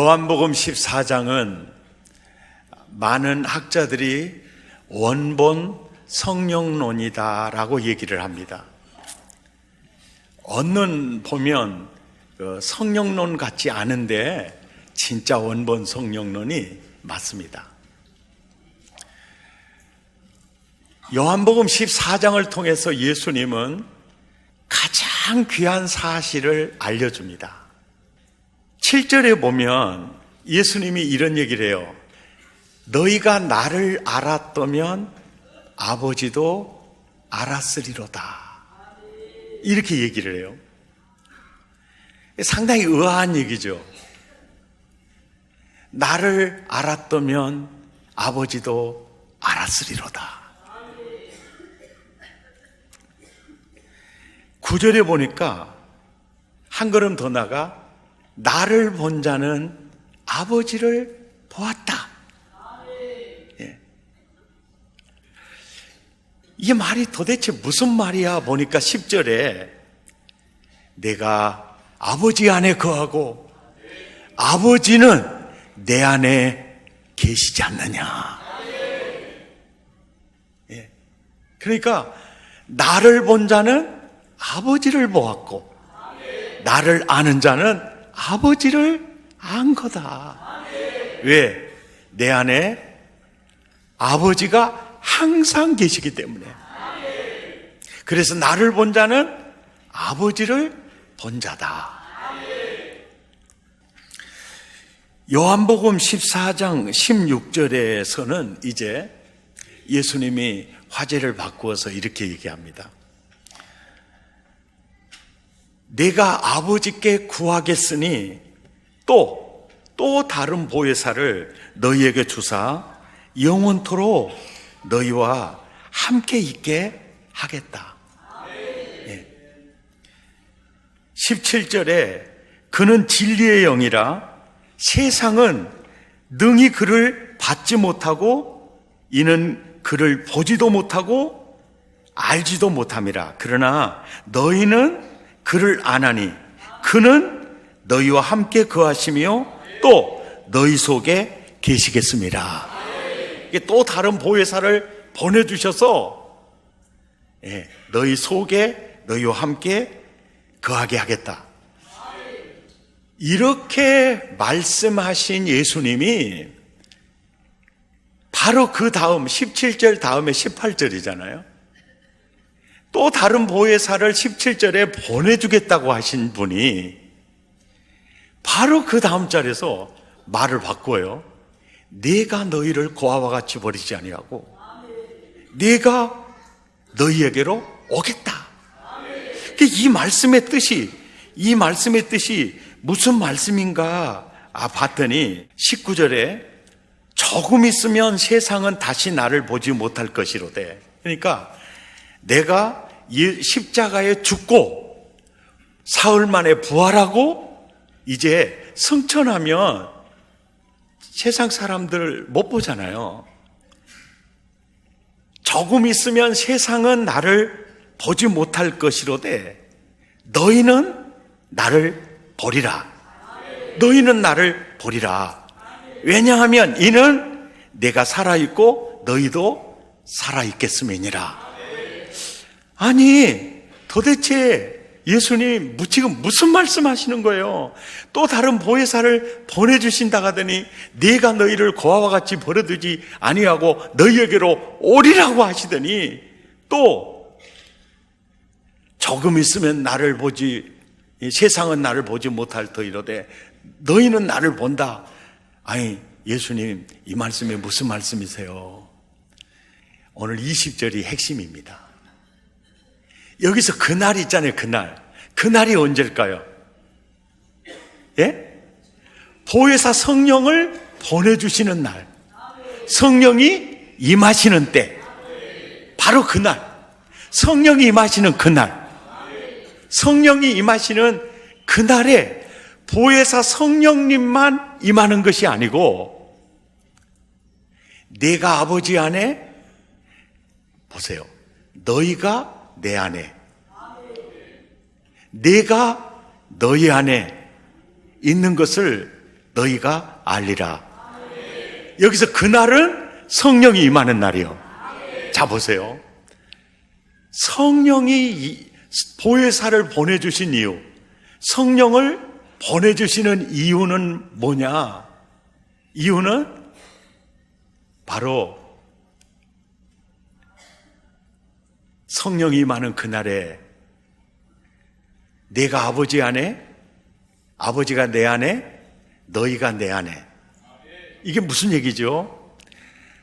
요한복음 14장은 많은 학자들이 원본 성령론이다라고 얘기를 합니다. 언론 보면 성령론 같지 않은데 진짜 원본 성령론이 맞습니다. 요한복음 14장을 통해서 예수님은 가장 귀한 사실을 알려줍니다. 7절에 보면 예수님이 이런 얘기를 해요. 너희가 나를 알았다면 아버지도 알았으리로다. 이렇게 얘기를 해요. 상당히 의아한 얘기죠. 나를 알았다면 아버지도 알았으리로다. 9절에 보니까 한 걸음 더 나가 나를 본 자는 아버지를 보았다. 예. 이게 말이 도대체 무슨 말이야 보니까 10절에 내가 아버지 안에 거하고 아버지는 내 안에 계시지 않느냐. 예. 그러니까 나를 본 자는 아버지를 보았고 나를 아는 자는 아버지를 안 거다. 왜? 내 안에 아버지가 항상 계시기 때문에. 그래서 나를 본 자는 아버지를 본 자다. 요한복음 14장 16절에서는 이제 예수님이 화제를 바꾸어서 이렇게 얘기합니다. 내가 아버지께 구하겠으니 또 다른 보혜사를 너희에게 주사 영원토록 너희와 함께 있게 하겠다. 예. 17절에 그는 진리의 영이라 세상은 능히 그를 받지 못하고 이는 그를 보지도 못하고 알지도 못함이라. 그러나 너희는 그를 아나니 그는 너희와 함께 거하시며 또 너희 속에 계시겠습니다. 이게 또 다른 보혜사를 보내주셔서 너희 속에 너희와 함께 거하게 하겠다. 이렇게 말씀하신 예수님이 바로 그 다음 17절 다음에 18절이잖아요. 또 다른 보혜사를 17절에 보내주겠다고 하신 분이 바로 그 다음 절에서 말을 바꿔요. 내가 너희를 고아와 같이 버리지 아니하고 내가 너희에게로 오겠다. 이 말씀의 뜻이 무슨 말씀인가 봤더니 19절에 조금 있으면 세상은 다시 나를 보지 못할 것이로되. 그러니까 내가 십자가에 죽고 사흘 만에 부활하고 이제 승천하면 세상 사람들 못 보잖아요. 조금 있으면 세상은 나를 보지 못할 것이로되 너희는 나를 보리라. 너희는 나를 보리라. 왜냐하면 이는 내가 살아있고 너희도 살아있겠음이니라. 아니 도대체 예수님 지금 무슨 말씀하시는 거예요? 또 다른 보혜사를 보내주신다 하더니 내가 너희를 고아와 같이 버려두지 아니하고 너희에게로 오리라고 하시더니 또 조금 있으면 나를 보지 세상은 나를 보지 못할 터이로되 너희는 나를 본다. 아니 예수님 이 말씀이 무슨 말씀이세요? 오늘 20절이 핵심입니다. 여기서 그날 있잖아요. 그날이 언제일까요? 예? 보혜사 성령을 보내주시는 날, 성령이 임하시는 때, 바로 그날, 성령이 임하시는 그날, 성령이 임하시는 그날에 보혜사 성령님만 임하는 것이 아니고 내가 아버지 안에 보세요. 너희가 내 안에, 내가 너희 안에 있는 것을 너희가 알리라. 여기서 그날은 성령이 임하는 날이요. 자, 보세요. 성령이 보혜사를 보내주신 이유, 성령을 보내주시는 이유는 뭐냐? 이유는 바로 성령이 임하는 그날에 내가 아버지 안에, 아버지가 내 안에, 너희가 내 안에. 이게 무슨 얘기죠?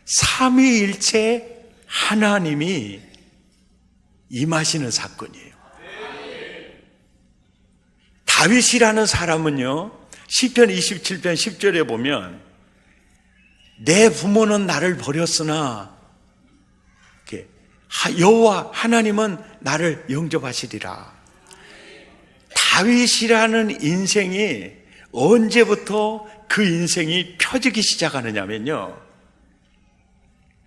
삼위일체 하나님이 임하시는 사건이에요. 다윗이라는 사람은요, 시편 27편 10절에 보면 내 부모는 나를 버렸으나 여호와 하나님은 나를 영접하시리라. 다윗이라는 인생이 언제부터 그 인생이 펴지기 시작하느냐면요,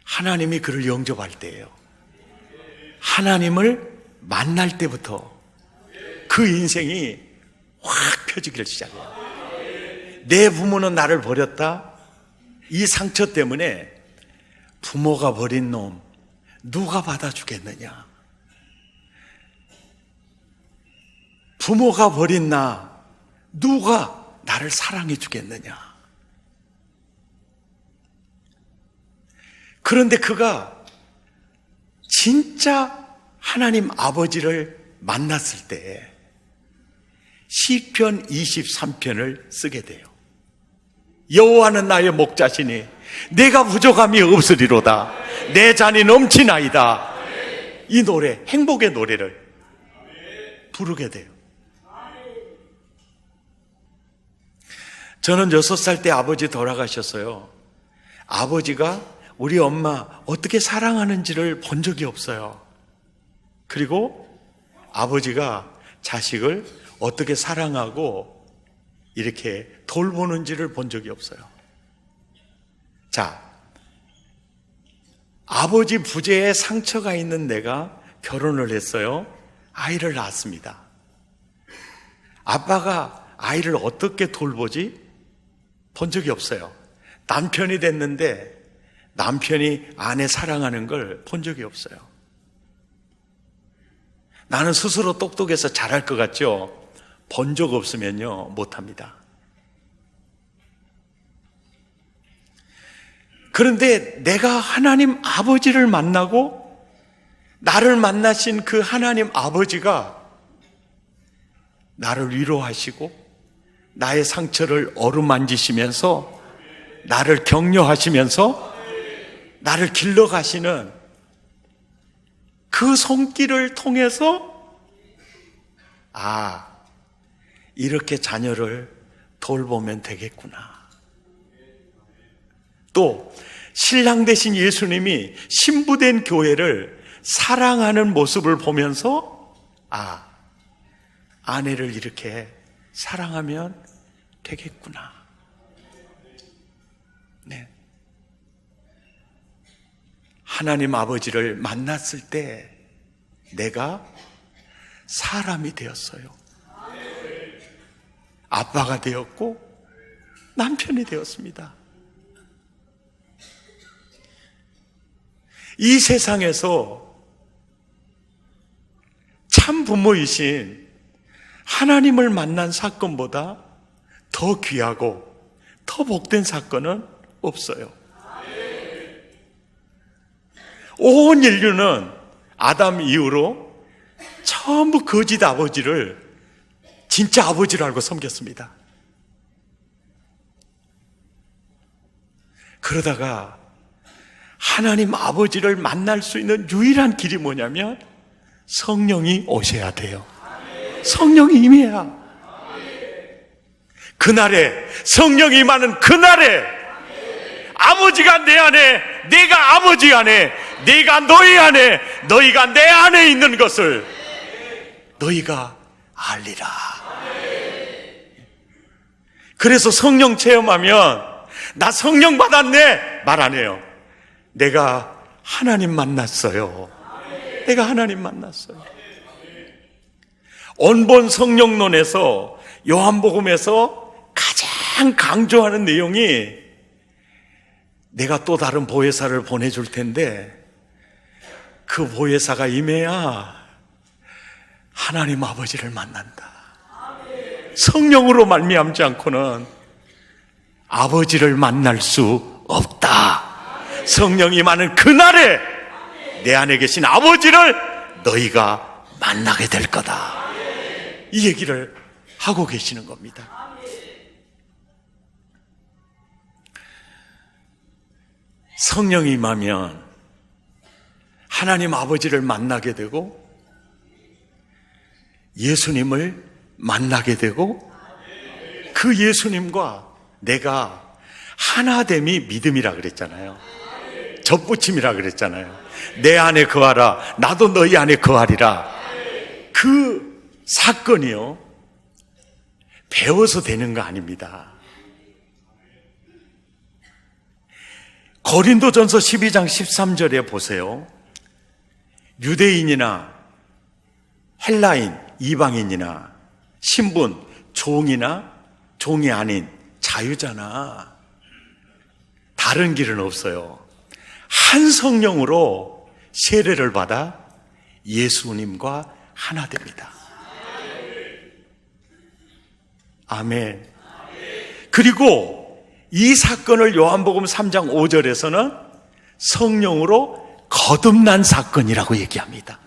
하나님이 그를 영접할 때예요. 하나님을 만날 때부터 그 인생이 확 펴지기를 시작해요. 내 부모는 나를 버렸다. 이 상처 때문에 부모가 버린 놈 누가 받아주겠느냐? 부모가 버린 나 누가 나를 사랑해 주겠느냐? 그런데 그가 진짜 하나님 아버지를 만났을 때 시편 23편을 쓰게 돼요. 여호와는 나의 목자시니 내가 부족함이 없으리로다. 내 잔이 넘치나이다. 이 노래, 행복의 노래를 부르게 돼요. 저는 6살 때 아버지 돌아가셨어요. 아버지가 우리 엄마 어떻게 사랑하는지를 본 적이 없어요. 그리고 아버지가 자식을 어떻게 사랑하고 이렇게 돌보는지를 본 적이 없어요. 자, 아버지 부재에 상처가 있는 내가 결혼을 했어요. 아이를 낳았습니다. 아빠가 아이를 어떻게 돌보지? 본 적이 없어요. 남편이 됐는데 남편이 아내 사랑하는 걸 본 적이 없어요. 나는 스스로 똑똑해서 잘할 것 같죠? 본 적 없으면요, 못합니다. 그런데 내가 하나님 아버지를 만나고 나를 만나신 그 하나님 아버지가 나를 위로하시고 나의 상처를 어루만지시면서 나를 격려하시면서 나를 길러가시는 그 손길을 통해서 이렇게 자녀를 돌보면 되겠구나. 또 신랑 되신 예수님이 신부된 교회를 사랑하는 모습을 보면서 아내를 이렇게 사랑하면 되겠구나. 네. 하나님 아버지를 만났을 때 내가 사람이 되었어요. 아빠가 되었고 남편이 되었습니다. 이 세상에서 참 부모이신 하나님을 만난 사건보다 더 귀하고 더 복된 사건은 없어요. 온 인류는 아담 이후로 전부 거짓 아버지를 진짜 아버지로 알고 섬겼습니다. 그러다가 하나님 아버지를 만날 수 있는 유일한 길이 뭐냐면 성령이 오셔야 돼요. 성령이 임해야. 그날에, 성령이 임하는 그날에 아버지가 내 안에, 내가 아버지 안에, 내가 너희 안에, 너희가 내 안에 있는 것을 너희가 알리라. 그래서 성령 체험하면 나 성령 받았네 말 안 해요. 내가 하나님 만났어요. 내가 하나님 만났어요. 온본 성령론에서 요한복음에서 가장 가장 강조하는 내용이 내가 또 다른 보혜사를 보내줄 텐데 그 보혜사가 임해야 하나님 아버지를 만난다. 성령으로 말미암지 않고는 아버지를 만날 수 없다. 성령이 임하는 그날에 내 안에 계신 아버지를 너희가 만나게 될 거다. 이 얘기를 하고 계시는 겁니다. 성령이 임하면 하나님 아버지를 만나게 되고 예수님을 만나게 되고 그 예수님과 내가 하나됨이 믿음이라 그랬잖아요. 접붙임이라 그랬잖아요. 내 안에 거하라, 나도 너희 안에 거하리라. 그 사건이요, 배워서 되는 거 아닙니다. 고린도전서 12장 13절에 보세요. 유대인이나 헬라인, 이방인이나 신분, 종이나 종이 아닌 자유잖아. 다른 길은 없어요. 한 성령으로 세례를 받아 예수님과 하나 됩니다. 아멘. 그리고 이 사건을 요한복음 3장 5절에서는 성령으로 거듭난 사건이라고 얘기합니다.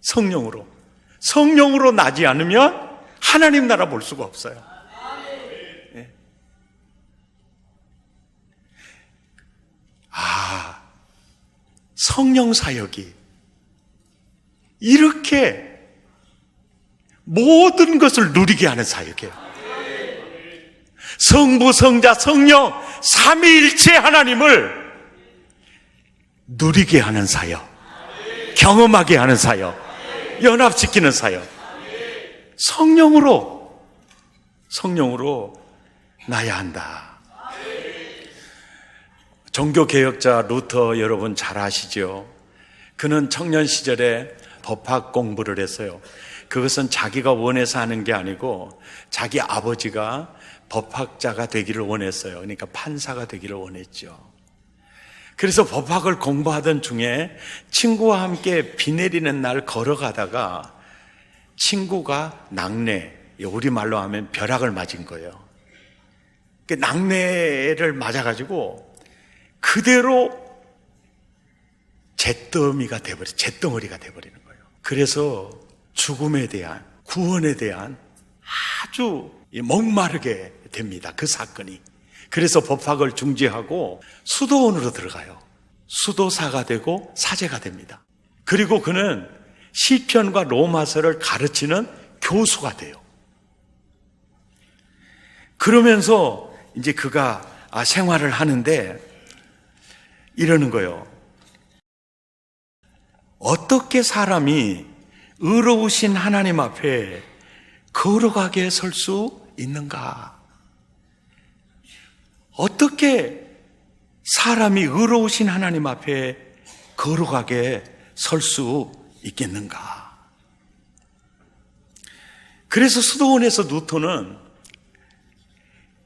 성령으로 나지 않으면 하나님 나라 볼 수가 없어요. 네. 성령 사역이 이렇게 모든 것을 누리게 하는 사역이에요. 성부, 성자, 성령 삼위일체 하나님을 누리게 하는 사역, 경험하게 하는 사역, 연합시키는 사역. 성령으로 나야 한다. 종교개혁자 루터 여러분 잘 아시죠? 그는 청년 시절에 법학 공부를 했어요. 그것은 자기가 원해서 하는 게 아니고 자기 아버지가 법학자가 되기를 원했어요. 그러니까 판사가 되기를 원했죠. 그래서 법학을 공부하던 중에 친구와 함께 비 내리는 날 걸어가다가 친구가 낙뢰, 우리말로 하면 벼락을 맞은 거예요. 낙뢰를 맞아가지고 그대로 잿더미가 잿덩어리가 돼버리는 거예요. 그래서 죽음에 대한, 구원에 대한 아주 목마르게 됩니다. 그 사건이. 그래서 법학을 중지하고 수도원으로 들어가요. 수도사가 되고 사제가 됩니다. 그리고 그는 시편과 로마서를 가르치는 교수가 돼요. 그러면서 이제 그가 생활을 하는데 이러는 거예요. 어떻게 사람이 의로우신 하나님 앞에 걸어가게 설 수 있는가? 어떻게 사람이 의로우신 하나님 앞에 걸어가게 설 수 있겠는가? 그래서 수도원에서 뉴턴은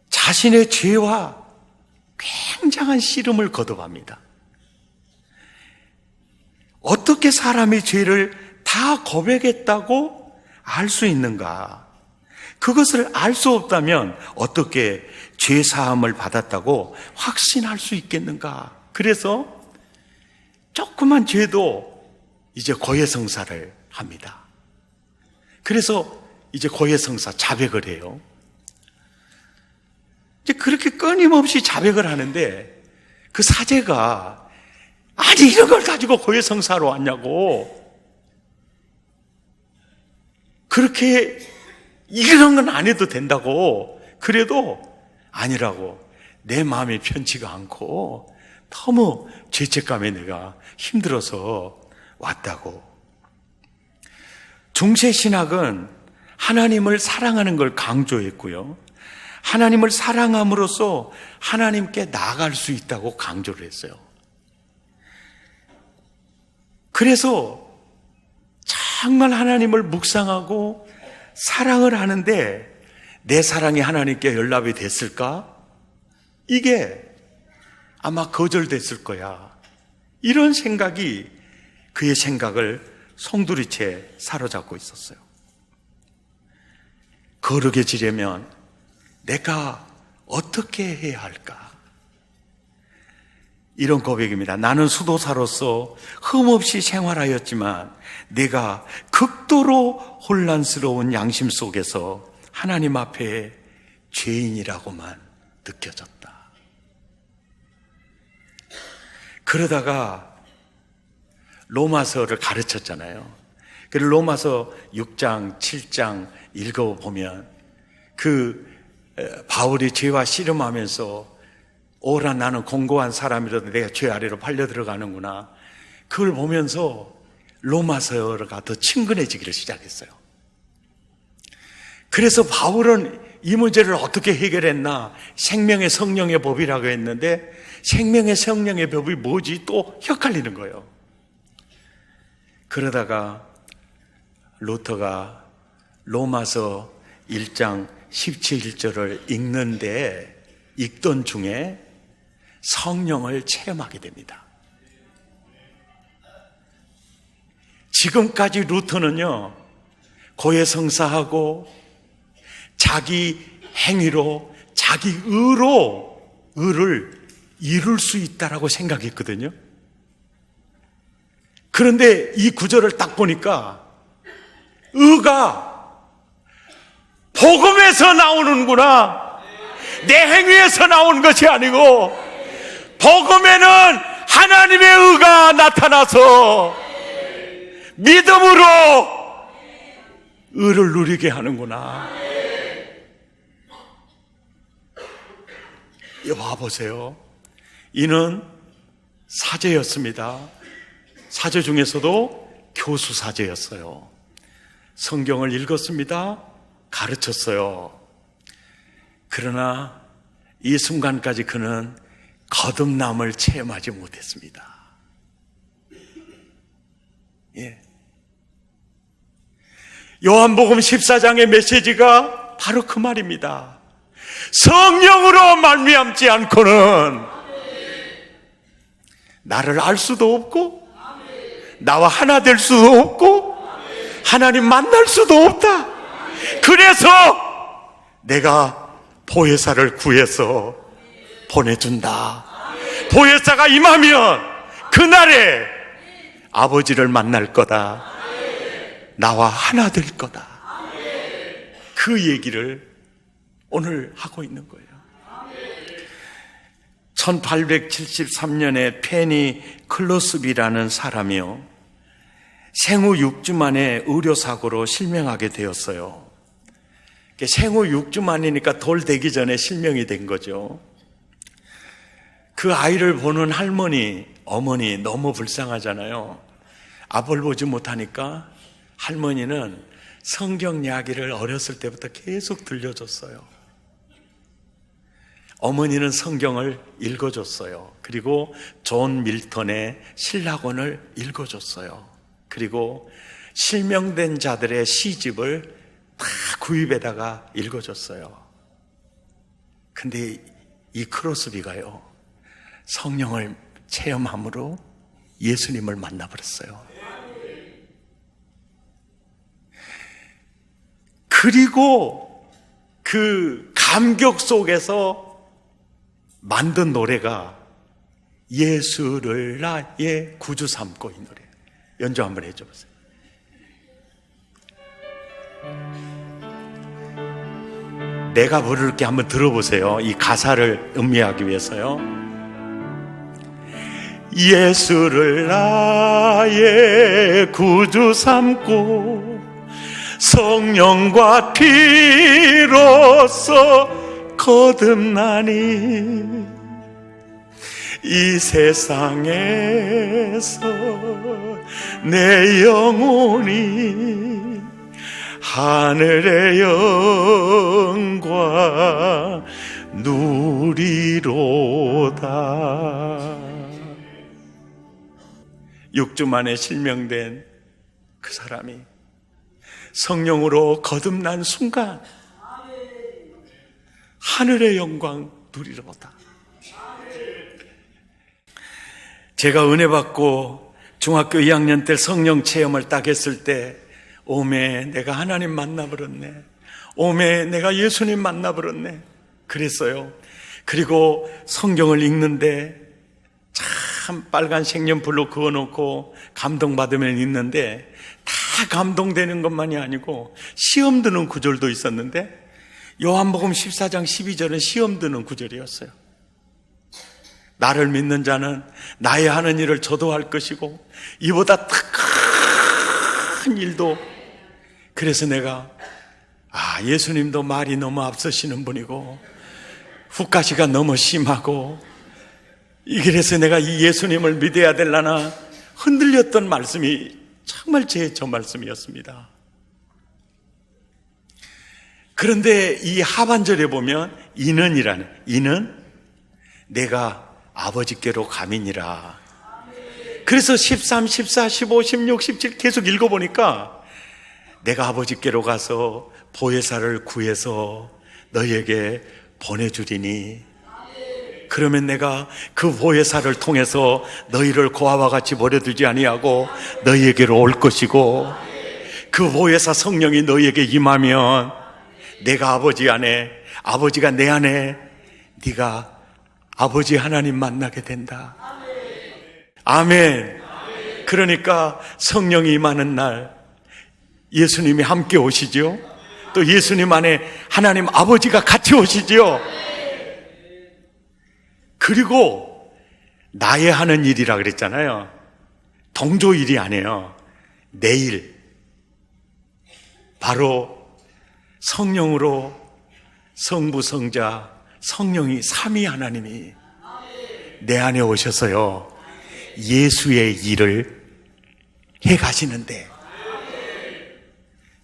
자신의 죄와 굉장한 씨름을 거듭합니다. 어떻게 사람이 죄를 다 고백했다고 알 수 있는가? 그것을 알 수 없다면 어떻게 죄 사함을 받았다고 확신할 수 있겠는가? 그래서 조그만 죄도 이제 고해성사를 합니다. 그래서 이제 고해성사 자백을 해요. 이제 그렇게 끊임없이 자백을 하는데 그 사제가 아니 이런 걸 가지고 고해성사로 왔냐고, 그렇게 이런 건 안 해도 된다고, 그래도 아니라고, 내 마음이 편치가 않고 너무 죄책감에 내가 힘들어서 왔다고. 중세신학은 하나님을 사랑하는 걸 강조했고요, 하나님을 사랑함으로써 하나님께 나아갈 수 있다고 강조를 했어요. 그래서 정말 하나님을 묵상하고 사랑을 하는데 내 사랑이 하나님께 연락이 됐을까? 이게 아마 거절됐을 거야. 이런 생각이 그의 생각을 송두리째 사로잡고 있었어요. 거룩에 지려면 내가 어떻게 해야 할까? 이런 고백입니다. 나는 수도사로서 흠없이 생활하였지만 내가 극도로 혼란스러운 양심 속에서 하나님 앞에 죄인이라고만 느껴졌다. 그러다가 로마서를 가르쳤잖아요. 그래서 로마서 6장, 7장 읽어보면 바울이 죄와 씨름하면서 오라 나는 공고한 사람이라도 내가 죄 아래로 팔려 들어가는구나. 그걸 보면서 로마서가 더 친근해지기를 시작했어요. 그래서 바울은 이 문제를 어떻게 해결했나? 생명의 성령의 법이라고 했는데 생명의 성령의 법이 뭐지? 또 헷갈리는 거예요. 그러다가 루터가 로마서 1장 17절을 읽던 중에 성령을 체험하게 됩니다. 지금까지 루터는요, 고해성사하고 자기 행위로, 자기 의를 이룰 수 있다라고 생각했거든요. 그런데 이 구절을 딱 보니까 의가 복음에서 나오는구나. 내 행위에서 나오는 것이 아니고 복음에는 하나님의 의가 나타나서 믿음으로 의를 누리게 하는구나. 와보세요. 이는 사제였습니다. 사제 중에서도 교수 사제였어요. 성경을 읽었습니다. 가르쳤어요. 그러나 이 순간까지 그는 거듭남을 체험하지 못했습니다. 예. 요한복음 14장의 메시지가 바로 그 말입니다. 성령으로 말미암지 않고는 나를 알 수도 없고 나와 하나 될 수도 없고 하나님 만날 수도 없다. 그래서 내가 보혜사를 구해서 보내준다. 보혜사가 임하면 그날에 아버지를 만날 거다. 나와 하나 될 거다. 그 얘기를 오늘 하고 있는 거예요. 1873년에 페니 클로스비라는 사람이요, 생후 6주 만에 의료사고로 실명하게 되었어요. 생후 6주 만이니까 돌 되기 전에 실명이 된 거죠. 그 아이를 보는 할머니, 어머니 너무 불쌍하잖아요. 아빠를 보지 못하니까 할머니는 성경 이야기를 어렸을 때부터 계속 들려줬어요. 어머니는 성경을 읽어줬어요. 그리고 존 밀턴의 신학원을 읽어줬어요. 그리고 실명된 자들의 시집을 다 구입에다가 읽어줬어요. 근데 이 크로스비가요, 성령을 체험함으로 예수님을 만나버렸어요. 그리고 그 감격 속에서 만든 노래가 예수를 나의 구주 삼고, 이 노래 연주 한번 해줘 보세요. 내가 부를게 한번 들어보세요. 이 가사를 음미하기 위해서요. 예수를 나의 구주 삼고 성령과 피로써 거듭나니 이 세상에서 내 영혼이 하늘의 영광 누리로다. 6주 만에 실명된 그 사람이 성령으로 거듭난 순간 하늘의 영광 누리로다. 제가 은혜 받고 중학교 2학년 때 성령 체험을 딱 했을 때, 오메 내가 하나님 만나버렸네, 오메 내가 예수님 만나버렸네 그랬어요. 그리고 성경을 읽는데 참 빨간 색연필로 그어놓고 감동받으면 읽는데 다 감동되는 것만이 아니고 시험 드는 구절도 있었는데, 요한복음 14장 12절은 시험 드는 구절이었어요. 나를 믿는 자는 나의 하는 일을 저도 할 것이고 이보다 더 큰 일도. 그래서 내가 예수님도 말이 너무 앞서시는 분이고 훅가시가 너무 심하고, 그래서 내가 이 예수님을 믿어야 되려나 흔들렸던 말씀이 정말 저 말씀이었습니다. 그런데 이 하반절에 보면 이는 내가 아버지께로 가민이라. 그래서 13, 14, 15, 16, 17 계속 읽어보니까 내가 아버지께로 가서 보혜사를 구해서 너희에게 보내주리니, 그러면 내가 그 보혜사를 통해서 너희를 고아와 같이 버려두지 아니하고 너희에게로 올 것이고, 그 보혜사 성령이 너희에게 임하면 내가 아버지 안에, 아버지가 내 안에, 네가 아버지 하나님 만나게 된다. 아멘. 그러니까 성령이 임하는 날 예수님이 함께 오시죠. 또 예수님 안에 하나님 아버지가 같이 오시죠. 그리고 나의 하는 일이라 그랬잖아요. 동조 일이 아니에요. 내일 바로 성령으로 성부, 성자, 성령이 삼위 하나님이 내 안에 오셔서요 예수의 일을 해 가시는데,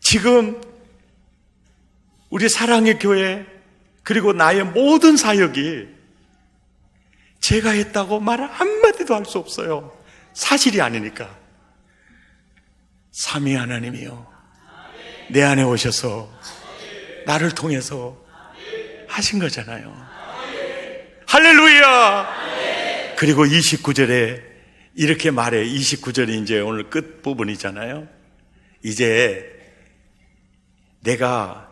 지금 우리 사랑의 교회 그리고 나의 모든 사역이 제가 했다고 말 한마디도 할 수 없어요. 사실이 아니니까. 삼위 하나님이요 내 안에 오셔서 나를 통해서 하신 거잖아요. 할렐루야. 그리고 29절에 이렇게 말해. 29절이 이제 오늘 끝 부분이잖아요. 이제 내가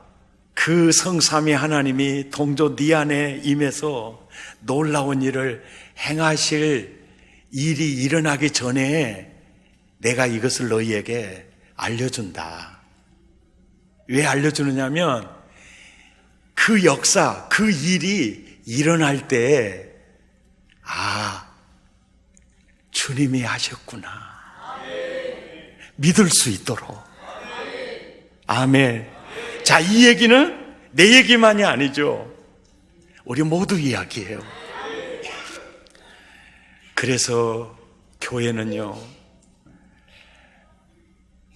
그 성삼위 하나님이 동조 네 안에 임해서 놀라운 일을 행하실 일이 일어나기 전에 내가 이것을 너희에게 알려준다. 왜 알려주느냐면 그 역사, 그 일이 일어날 때 주님이 하셨구나 믿을 수 있도록. 아멘. 자, 이 얘기는 내 얘기만이 아니죠. 우리 모두 이야기예요. 그래서 교회는요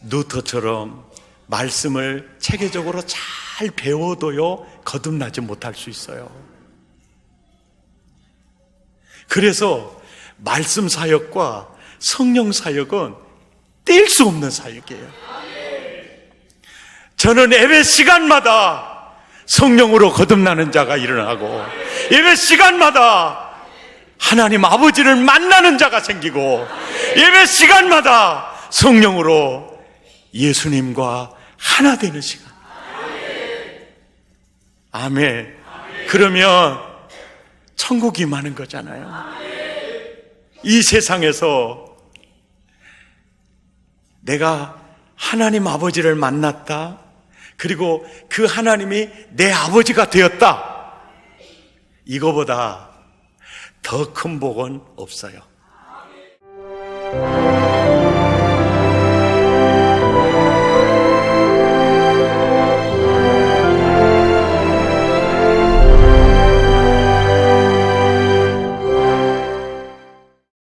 루터처럼 말씀을 체계적으로 잘 배워도요 거듭나지 못할 수 있어요. 그래서 말씀 사역과 성령 사역은 뗄 수 없는 사역이에요. 저는 예배 시간마다 성령으로 거듭나는 자가 일어나고, 예배 시간마다 하나님 아버지를 만나는 자가 생기고, 예배 시간마다 성령으로 예수님과 하나 되는 시간. 아멘. 그러면 천국이 임하는 거잖아요. 이 세상에서 내가 하나님 아버지를 만났다, 그리고 그 하나님이 내 아버지가 되었다, 이거보다 더 큰 복은 없어요.